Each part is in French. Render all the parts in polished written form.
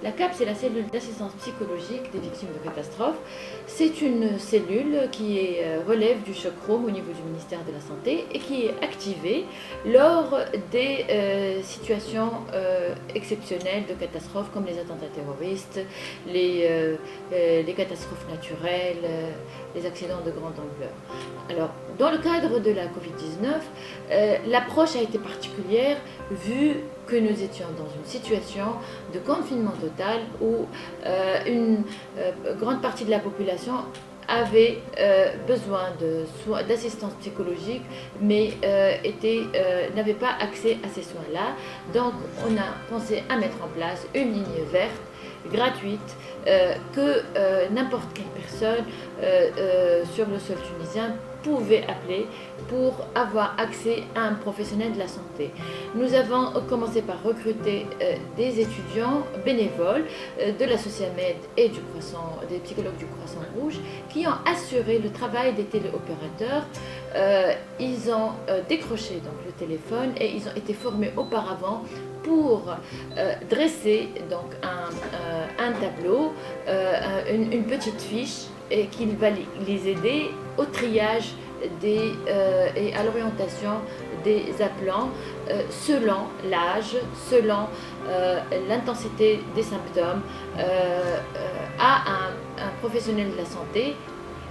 La CAP, c'est la cellule d'assistance psychologique des victimes de catastrophes. C'est une cellule qui relève du choc-ROM au niveau du ministère de la Santé et qui est activée lors des situations exceptionnelles de catastrophes comme les attentats terroristes, les catastrophes naturelles, les accidents de grande ampleur. Alors, dans le cadre de la Covid-19, l'approche a été particulière vu que nous étions dans une situation de confinement total où une grande partie de la population avait besoin d'assistance psychologique, mais n'avait pas accès à ces soins-là. Donc, on a pensé à mettre en place une ligne verte gratuite que n'importe quelle personne sur le sol tunisien pouvait appeler pour avoir accès à un professionnel de la santé. Nous avons commencé par recruter des étudiants bénévoles de la Sociamed et des psychologues du Croissant Rouge qui ont assuré le travail des téléopérateurs. Ils ont décroché donc le téléphone et ils ont été formés auparavant pour dresser donc un tableau, une petite fiche et qui va les aider au triage et à l'orientation des appelants selon l'âge, selon l'intensité des symptômes à un professionnel de la santé.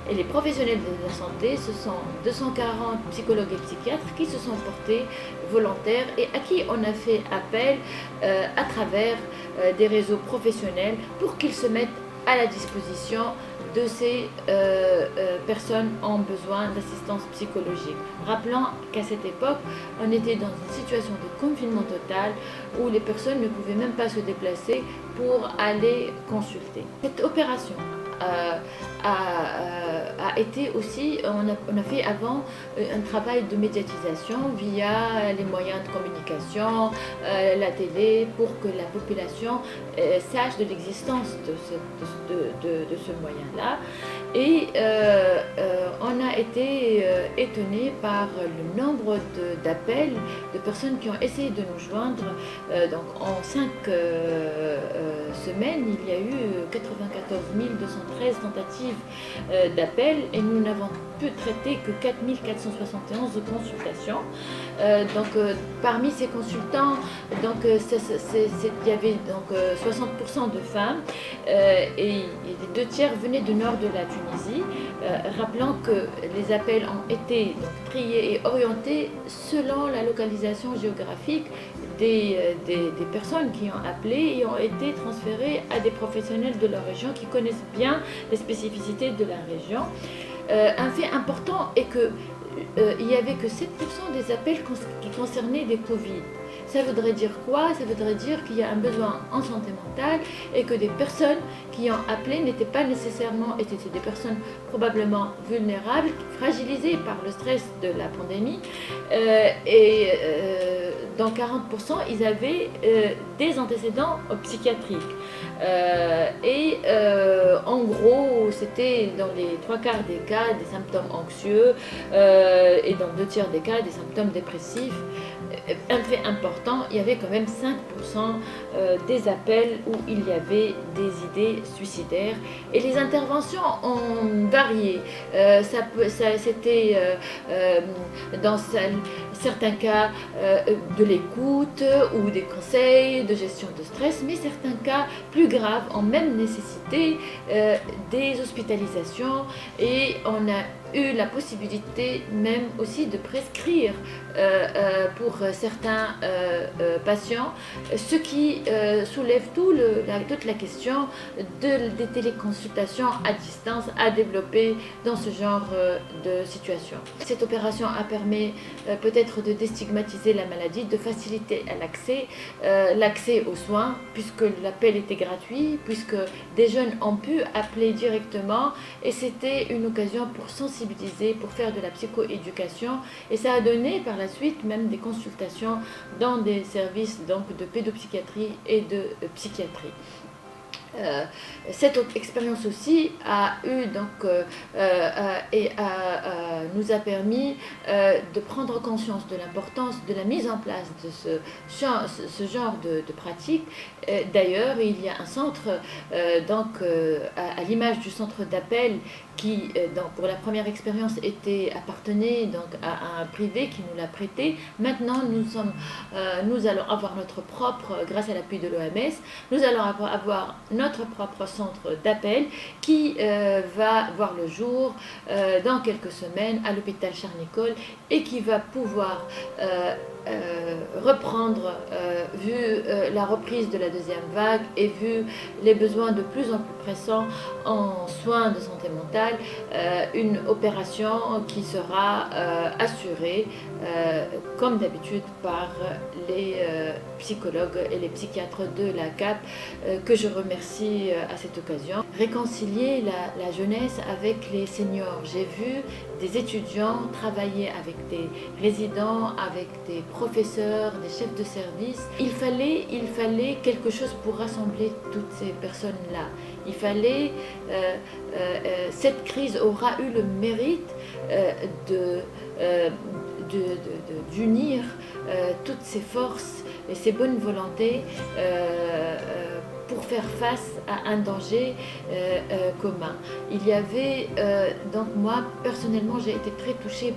Et les professionnels de la santé, ce sont 240 psychologues et psychiatres qui se sont portés volontaires et à qui on a fait appel à travers des réseaux professionnels pour qu'ils se mettent à la disposition de ces personnes ont besoin d'assistance psychologique. Rappelons qu'à cette époque, on était dans une situation de confinement total où les personnes ne pouvaient même pas se déplacer pour aller consulter. Cette opération a été aussi, on a fait avant un travail de médiatisation via les moyens de communication, la télé, pour que la population sache de l'existence de ce moyen-là. Et on a été étonné par le nombre d'appels de personnes qui ont essayé de nous joindre. Donc en 5 semaines, il y a eu 94 213 tentatives d'appel et nous n'avons pu traiter que 4 471 consultations. Parmi ces consultants, il y avait donc 60% de femmes et les 2 tiers venaient du nord de la Tunisie. Rappelant que les appels ont été donc triés et orientés selon la localisation géographique des personnes qui ont appelé et ont été transférées à des professionnels de leur région qui connaissent bien les spécificités de la région. Un fait important est que il n'y avait que 7% des appels qui concernaient des Covid. Ça voudrait dire quoi? Ça voudrait dire qu'il y a un besoin en santé mentale et que des personnes qui ont appelé n'étaient pas nécessairement, étaient des personnes probablement vulnérables, fragilisées par le stress de la pandémie. Dans 40%, ils avaient des antécédents psychiatriques. En gros, c'était dans les 3/4 des cas des symptômes anxieux et dans 2 tiers des cas des symptômes dépressifs. Un fait important, il y avait quand même 5% des appels où il y avait des idées suicidaires et les interventions ont varié. C'était dans certains cas de l'écoute ou des conseils de gestion de stress, mais certains cas plus graves ont même nécessité des hospitalisations et on a eu la possibilité même aussi de prescrire pour certains patients, ce qui soulève toute la question des téléconsultations à distance à développer dans ce genre de situation. Cette opération a permis peut-être de déstigmatiser la maladie, de faciliter l'accès aux soins, puisque l'appel était gratuit, puisque des jeunes ont pu appeler directement et c'était une occasion pour sensibiliser, pour faire de la psychoéducation et ça a donné par la suite même des consultations dans des services donc, de pédopsychiatrie et de psychiatrie. Cette expérience aussi nous a permis de prendre conscience de l'importance de la mise en place de ce genre de pratique. D'ailleurs, il y a un centre, à l'image du centre d'appel, qui, pour la première expérience, appartenait donc à un privé qui nous l'a prêté. Maintenant, nous allons avoir notre propre, grâce à l'appui de l'OMS, nous allons avoir notre propre centre d'appel qui va voir le jour dans quelques semaines à l'hôpital Charles-Nicolle et qui va pouvoir reprendre, vu la reprise de la deuxième vague et vu les besoins de plus en plus pressants en soins de santé mentale, une opération qui sera assurée comme d'habitude par les psychologues et les psychiatres de la CAP, que je remercie à cette occasion. Réconcilier la jeunesse avec les seniors. J'ai vu des étudiants travailler avec des résidents, avec des professeurs, des chefs de service. Il fallait quelque chose pour rassembler toutes ces personnes-là. Il fallait, cette crise aura eu le mérite d'unir toutes ces forces et ces bonnes volontés pour faire face à un danger commun. Il y avait, donc moi personnellement j'ai été très touchée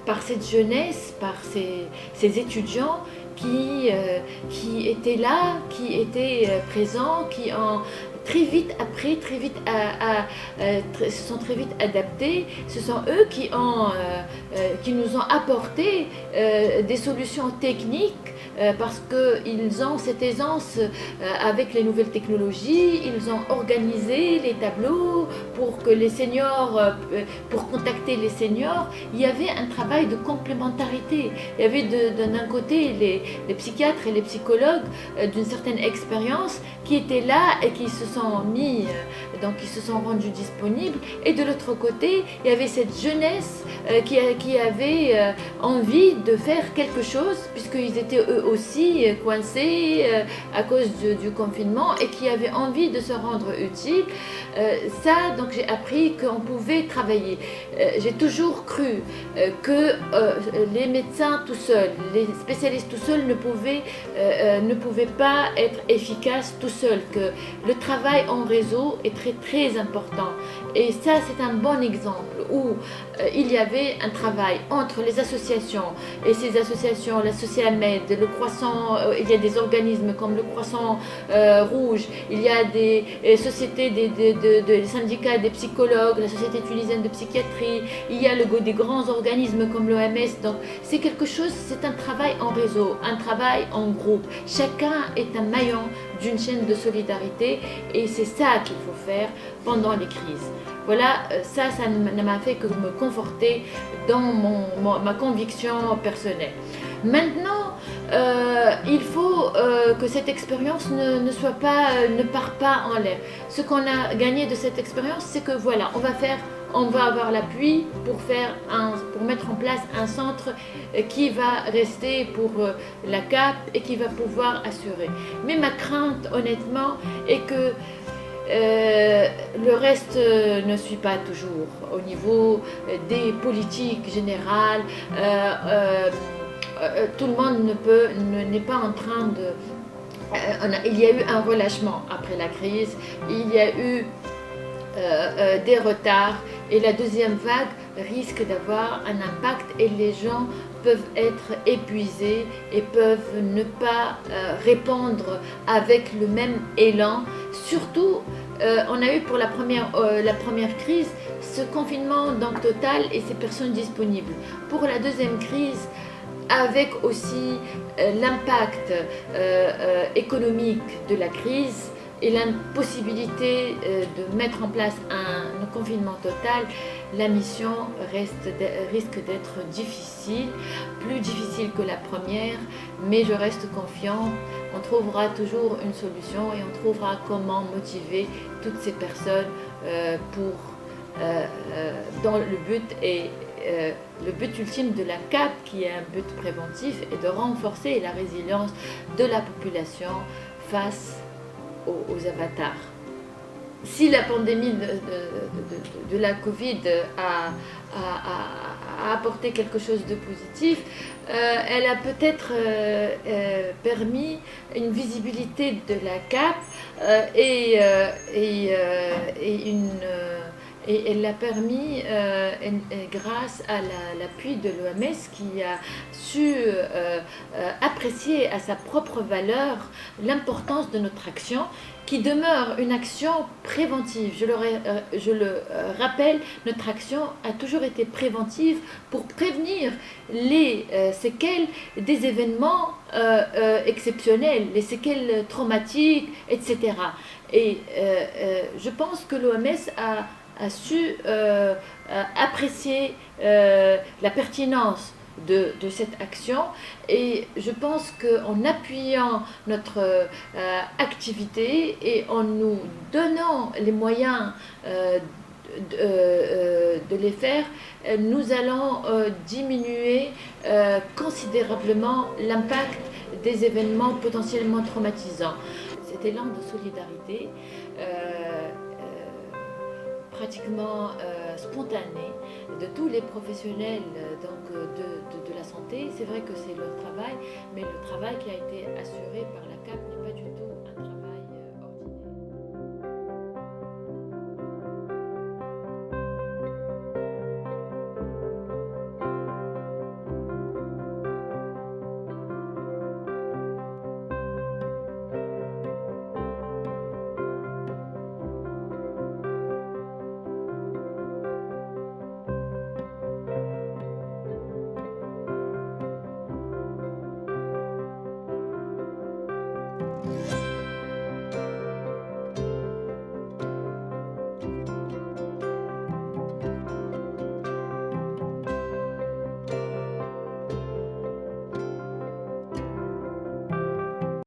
par cette jeunesse, par ces étudiants qui étaient là, qui étaient présents, qui ont très vite se sont très vite adaptés. Ce sont eux qui nous ont apporté des solutions techniques parce qu'ils ont cette aisance avec les nouvelles technologies. Ils ont organisé les tableaux pour que les seniors, pour contacter les seniors. Il y avait un travail de complémentarité. Il y avait d'un côté les psychiatres et les psychologues d'une certaine expérience qui étaient là et qui se sont qui se sont rendus disponibles, et de l'autre côté il y avait cette jeunesse qui avait envie de faire quelque chose puisqu'ils étaient eux aussi coincés à cause du confinement et qui avaient envie de se rendre utiles. Donc j'ai appris qu'on pouvait travailler. J'ai toujours cru que les médecins tout seuls, les spécialistes tout seuls ne pouvaient pas être efficaces tout seuls, que le travail en réseau est très très important. Et ça, c'est un bon exemple où il y avait un travail entre les associations, et ces associations, la Sociamed, le Croissant, il y a des organismes comme le Croissant Rouge, il y a des sociétés, des syndicats des psychologues, la Société tunisienne de psychiatrie, il y a des grands organismes comme l'OMS. Donc c'est quelque chose, c'est un travail en réseau, un travail en groupe. Chacun est un maillon d'une chaîne de solidarité, et c'est ça qu'il faut faire pendant les crises. Voilà, ça ne m'a fait que me conforter dans ma conviction personnelle. Maintenant, il faut que cette expérience ne part pas en l'air. Ce qu'on a gagné de cette expérience, c'est que voilà, on va avoir l'appui pour mettre en place un centre qui va rester pour la CAP et qui va pouvoir assurer. Mais ma crainte, honnêtement, est que le reste ne suit pas toujours au niveau des politiques générales. Tout le monde n'est pas en train de... il y a eu un relâchement après la crise, il y a eu des retards, et la deuxième vague risque d'avoir un impact, et les gens peuvent être épuisés et peuvent ne pas répondre avec le même élan. Surtout, on a eu pour la première crise ce confinement donc total et ces personnes disponibles. Pour la deuxième crise, avec aussi l'impact économique de la crise et l'impossibilité de mettre en place un confinement total, la mission risque d'être difficile, plus difficile que la première, mais je reste confiante. On trouvera toujours une solution et on trouvera comment motiver toutes ces personnes dans le but ultime de la CAP, qui est un but préventif, est de renforcer la résilience de la population face aux avatars. si la pandémie de la Covid a apporté quelque chose de positif, elle a peut-être permis une visibilité de la CAP et elle l'a permis grâce à l'appui de l'OMS qui a su apprécier à sa propre valeur l'importance de notre action, qui demeure une action préventive. Je le rappelle, notre action a toujours été préventive pour prévenir les séquelles des événements exceptionnels, les séquelles traumatiques, etc. Et je pense que l'OMS a su apprécier la pertinence de cette action, et je pense qu'en appuyant notre activité et en nous donnant les moyens de les faire, nous allons diminuer considérablement l'impact des événements potentiellement traumatisants. Cet élan de solidarité pratiquement spontané de tous les professionnels de la santé. C'est vrai que c'est leur travail, mais le travail qui a été assuré par la CAP n'est pas du tout